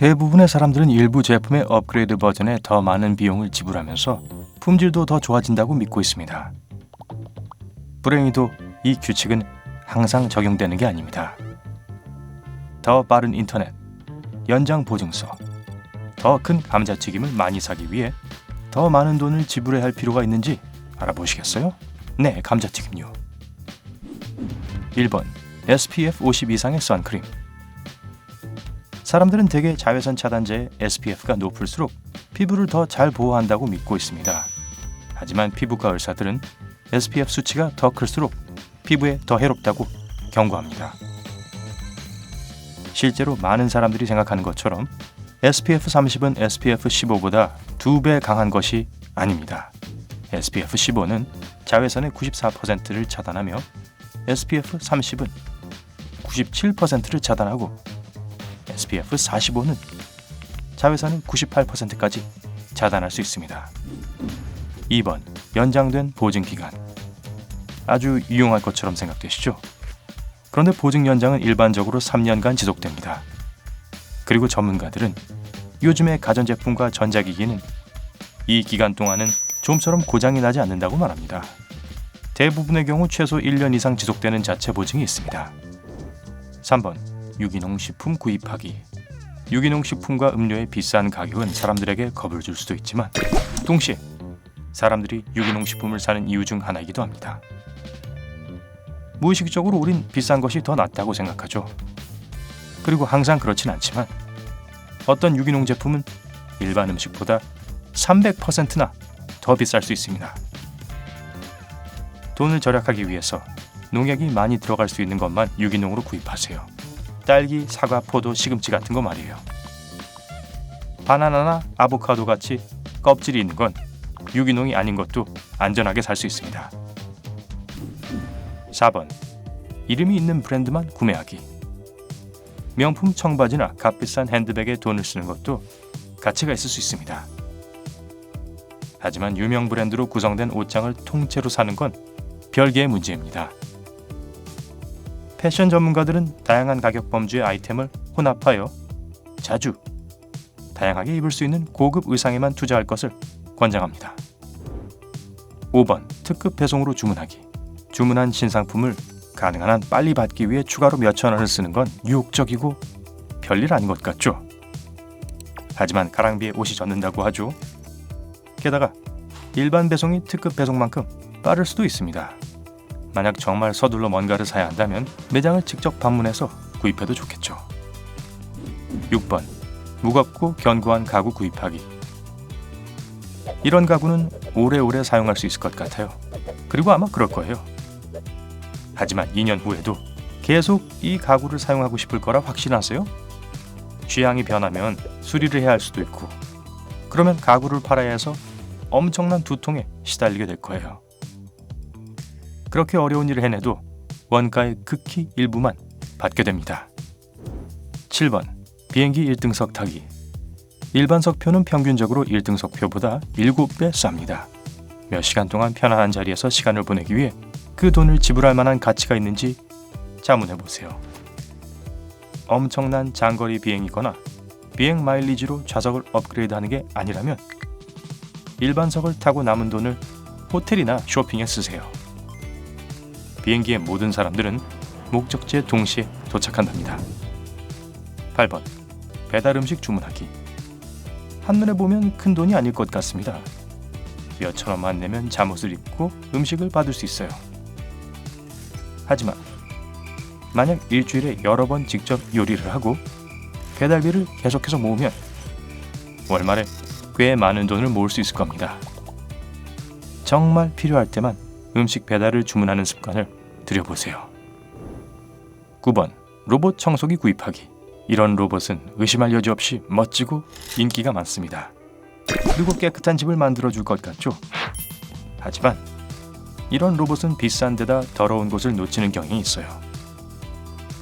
대부분의 사람들은 일부 제품의 업그레이드 버전에 더 많은 비용을 지불하면서 품질도 더 좋아진다고 믿고 있습니다. 불행히도 이 규칙은 항상 적용되는 게 아닙니다. 더 빠른 인터넷, 연장 보증서, 더 큰 감자튀김을 많이 사기 위해 더 많은 돈을 지불해야 할 필요가 있는지 알아보시겠어요? 네, 감자튀김요. 1번, SPF 50 이상의 선크림. 사람들은 대개 자외선 차단제의 SPF가 높을수록 피부를 더 잘 보호한다고 믿고 있습니다. 하지만 피부과 의사들은 SPF 수치가 더 클수록 피부에 더 해롭다고 경고합니다. 실제로 많은 사람들이 생각하는 것처럼 SPF 30은 SPF 15보다 2배 강한 것이 아닙니다. SPF 15는 자외선의 94%를 차단하며 SPF 30은 97%를 차단하고 SPF 45는 자외선을 98%까지 차단할 수 있습니다. 2번, 연장된 보증기간. 아주 유용할 것처럼 생각되시죠? 그런데 보증 연장은 일반적으로 3년간 지속됩니다. 그리고 전문가들은 요즘의 가전제품과 전자기기는 이 기간 동안은 좀처럼 고장이 나지 않는다고 말합니다. 대부분의 경우 최소 1년 이상 지속되는 자체 보증이 있습니다. 3번, 유기농 식품 구입하기. 유기농 식품과 음료의 비싼 가격은 사람들에게 겁을 줄 수도 있지만 동시에 사람들이 유기농 식품을 사는 이유 중 하나이기도 합니다. 무의식적으로 우린 비싼 것이 더 낫다고 생각하죠. 그리고 항상 그렇진 않지만 어떤 유기농 제품은 일반 음식보다 300%나 더 비쌀 수 있습니다. 돈을 절약하기 위해서 농약이 많이 들어갈 수 있는 것만 유기농으로 구입하세요. 딸기, 사과, 포도, 시금치 같은 거 말이에요. 바나나나 아보카도 같이 껍질이 있는 건 유기농이 아닌 것도 안전하게 살 수 있습니다. 4번, 이름이 있는 브랜드만 구매하기. 명품 청바지나 값비싼 핸드백에 돈을 쓰는 것도 가치가 있을 수 있습니다. 하지만 유명 브랜드로 구성된 옷장을 통째로 사는 건 별개의 문제입니다. 패션 전문가들은 다양한 가격 범주의 아이템을 혼합하여 자주 다양하게 입을 수 있는 고급 의상에만 투자할 것을 권장합니다. 5번, 특급 배송으로 주문하기. 주문한 신상품을 가능한 한 빨리 받기 위해 추가로 몇천 원을 쓰는 건 유혹적이고 별일 아닌 것 같죠? 하지만 가랑비에 옷이 젖는다고 하죠. 게다가 일반 배송이 특급 배송만큼 빠를 수도 있습니다. 만약 정말 서둘러 뭔가를 사야 한다면 매장을 직접 방문해서 구입해도 좋겠죠. 6번, 무겁고 견고한 가구 구입하기. 이런 가구는 오래오래 사용할 수 있을 것 같아요. 그리고 아마 그럴 거예요. 하지만 2년 후에도 계속 이 가구를 사용하고 싶을 거라 확신하세요? 취향이 변하면 수리를 해야 할 수도 있고 그러면 가구를 팔아야 해서 엄청난 두통에 시달리게 될 거예요. 그렇게 어려운 일을 해내도 원가의 극히 일부만 받게 됩니다. 7번, 비행기 1등석 타기. 일반 석표는 평균적으로 1등석 표보다 7배 쌉니다. 몇 시간 동안 편안한 자리에서 시간을 보내기 위해 그 돈을 지불할 만한 가치가 있는지 자문해 보세요. 엄청난 장거리 비행이거나 비행 마일리지로 좌석을 업그레이드하는 게 아니라면 일반석을 타고 남은 돈을 호텔이나 쇼핑에 쓰세요. 비행기의 모든 사람들은 목적지에 동시에 도착한답니다. 8번, 배달 음식 주문하기. 한눈에 보면 큰 돈이 아닐 것 같습니다. 몇천 원만 내면 잠옷을 입고 음식을 받을 수 있어요. 하지만 만약 일주일에 여러 번 직접 요리를 하고 배달비를 계속해서 모으면 월말에 꽤 많은 돈을 모을 수 있을 겁니다. 정말 필요할 때만 음식 배달을 주문하는 습관을 들여보세요. 9번, 로봇 청소기 구입하기. 이런 로봇은 의심할 여지 없이 멋지고 인기가 많습니다. 그리고 깨끗한 집을 만들어줄 것 같죠? 하지만 이런 로봇은 비싼 데다 더러운 곳을 놓치는 경향이 있어요.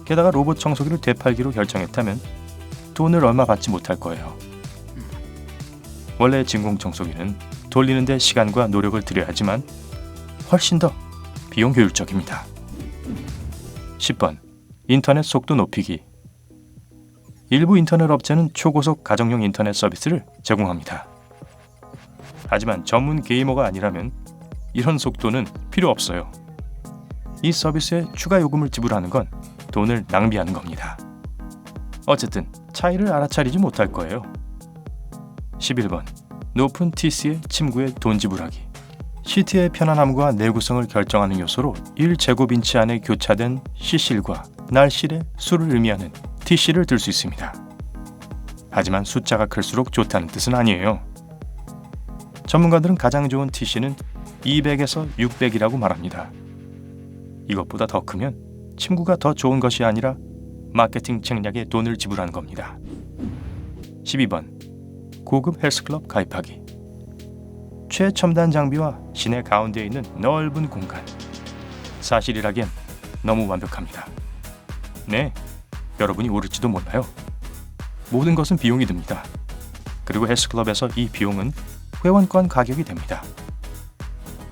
게다가 로봇 청소기를 되팔기로 결정했다면 돈을 얼마 받지 못할 거예요. 원래 진공 청소기는 돌리는데 시간과 노력을 들여야 하지만 훨씬 더 비용 효율적입니다. 10번, 인터넷 속도 높이기. 일부 인터넷 업체는 초고속 가정용 인터넷 서비스를 제공합니다. 하지만 전문 게이머가 아니라면 이런 속도는 필요 없어요. 이 서비스에 추가 요금을 지불하는 건 돈을 낭비하는 겁니다. 어쨌든 차이를 알아차리지 못할 거예요. 11번. 높은 TC의 침구에 돈 지불하기. 시트의 편안함과 내구성을 결정하는 요소로 1제곱인치 안에 교차된 C실과 날실의 수를 의미하는 TC를 들 수 있습니다. 하지만 숫자가 클수록 좋다는 뜻은 아니에요. 전문가들은 가장 좋은 TC는 200에서 600이라고 말합니다. 이것보다 더 크면 침구가 더 좋은 것이 아니라 마케팅 책략에 돈을 지불하는 겁니다. 12번. 고급 헬스클럽 가입하기. 최첨단 장비와 시내 가운데에 있는 넓은 공간. 사실이라기엔 너무 완벽합니다. 네, 여러분이 모를지도 몰라요. 모든 것은 비용이 듭니다. 그리고 헬스클럽에서 이 비용은 회원권 가격이 됩니다.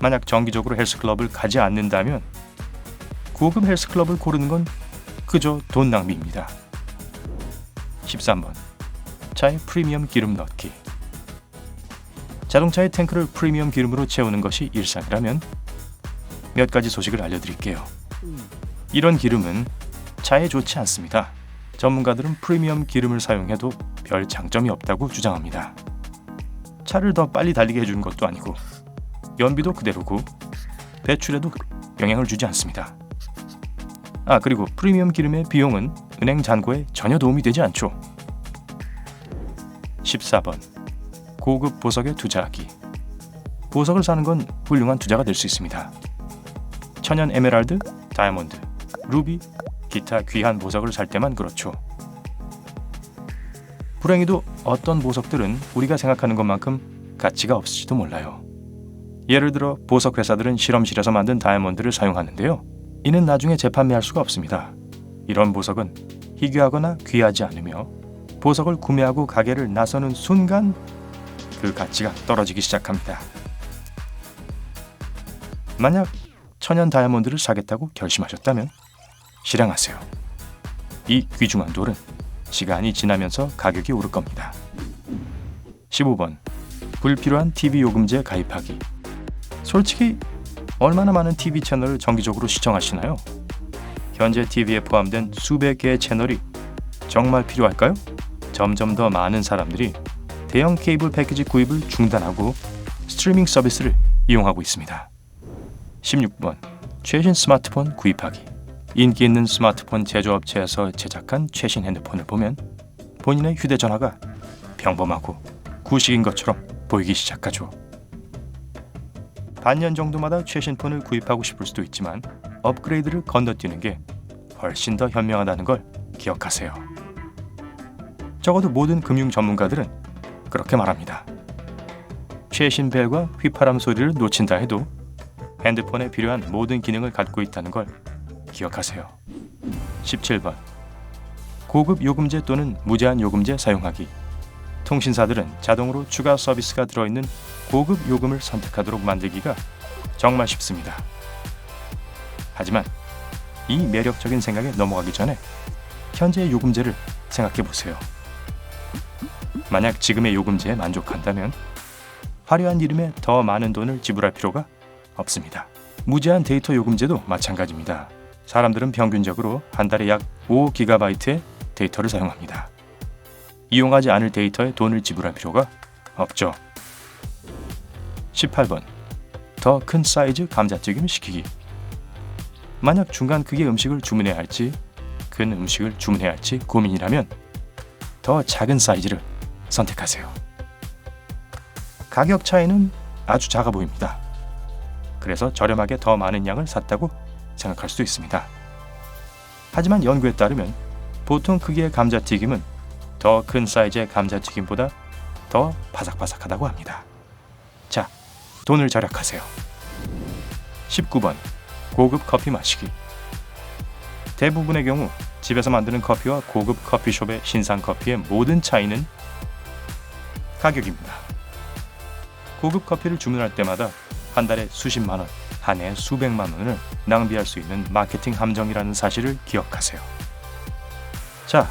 만약 정기적으로 헬스클럽을 가지 않는다면 고급 헬스클럽을 고르는 건 그저 돈 낭비입니다. 13번. 차에 프리미엄 기름 넣기. 자동차의 탱크를 프리미엄 기름으로 채우는 것이 일상이라면 몇 가지 소식을 알려드릴게요. 이런 기름은 차에 좋지 않습니다. 전문가들은 프리미엄 기름을 사용해도 별 장점이 없다고 주장합니다. 차를 더 빨리 달리게 해주는 것도 아니고 연비도 그대로고 배출에도 영향을 주지 않습니다. 그리고 프리미엄 기름의 비용은 은행 잔고에 전혀 도움이 되지 않죠. 14번. 고급 보석에 투자하기. 보석을 사는 건 훌륭한 투자가 될 수 있습니다. 천연 에메랄드, 다이아몬드, 루비, 기타 귀한 보석을 살 때만 그렇죠. 불행히도 어떤 보석들은 우리가 생각하는 것만큼 가치가 없을지도 몰라요. 예를 들어 보석 회사들은 실험실에서 만든 다이아몬드를 사용하는데요. 이는 나중에 재판매할 수가 없습니다. 이런 보석은 희귀하거나 귀하지 않으며 보석을 구매하고 가게를 나서는 순간 그 가치가 떨어지기 시작합니다. 만약 천연 다이아몬드를 사겠다고 결심하셨다면 실행하세요. 이 귀중한 돌은 시간이 지나면서 가격이 오를 겁니다. 15번. 불필요한 TV 요금제 가입하기. 솔직히 얼마나 많은 TV 채널을 정기적으로 시청하시나요? 현재 TV에 포함된 수백 개의 채널이 정말 필요할까요? 점점 더 많은 사람들이 대형 케이블 패키지 구입을 중단하고 스트리밍 서비스를 이용하고 있습니다. 16번. 최신 스마트폰 구입하기. 인기 있는 스마트폰 제조업체에서 제작한 최신 핸드폰을 보면 본인의 휴대전화가 평범하고 구식인 것처럼 보이기 시작하죠. 반년 정도마다 최신 폰을 구입하고 싶을 수도 있지만 업그레이드를 건너뛰는 게 훨씬 더 현명하다는 걸 기억하세요. 적어도 모든 금융 전문가들은 그렇게 말합니다. 최신 벨과 휘파람 소리를 놓친다 해도 핸드폰에 필요한 모든 기능을 갖고 있다는 걸 기억하세요. 17번. 고급 요금제 또는 무제한 요금제 사용하기. 통신사들은 자동으로 추가 서비스가 들어있는 고급 요금을 선택하도록 만들기가 정말 쉽습니다. 하지만 이 매력적인 생각에 넘어가기 전에 현재의 요금제를 생각해 보세요. 만약 지금의 요금제에 만족한다면 화려한 이름에 더 많은 돈을 지불할 필요가 없습니다. 무제한 데이터 요금제도 마찬가지입니다. 사람들은 평균적으로 한 달에 약 5GB의 데이터를 사용합니다. 이용하지 않을 데이터에 돈을 지불할 필요가 없죠. 18번. 더 큰 사이즈 감자튀김을 시키기. 만약 중간 크기의 음식을 주문해야 할지 큰 음식을 주문해야 할지 고민이라면 더 작은 사이즈를 선택하세요. 가격 차이는 아주 작아 보입니다. 그래서 저렴하게 더 많은 양을 샀다고 생각할 수도 있습니다. 하지만 연구에 따르면 보통 크기의 감자튀김은 더 큰 사이즈의 감자튀김보다 더 바삭바삭하다고 합니다. 자, 돈을 절약하세요. 19번. 고급 커피 마시기. 대부분의 경우 집에서 만드는 커피와 고급 커피숍의 신상 커피의 모든 차이는 가격입니다. 고급 커피를 주문할 때마다 한 달에 수십만 원, 한 해에 수백만 원을 낭비할 수 있는 마케팅 함정이라는 사실을 기억하세요. 자,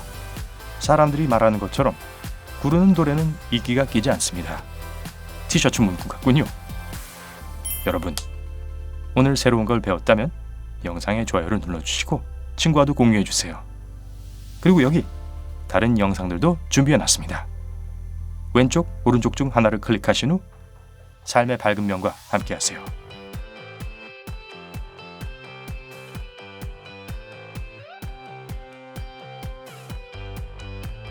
사람들이 말하는 것처럼 구르는 돌에는 이끼가 끼지 않습니다. 티셔츠 문구 같군요. 여러분, 오늘 새로운 걸 배웠다면 영상에 좋아요를 눌러주시고 친구와도 공유해주세요. 그리고 여기 다른 영상들도 준비해놨습니다. 왼쪽, 오른쪽 중 하나를 클릭하신 후 삶의 밝은 면과 함께하세요.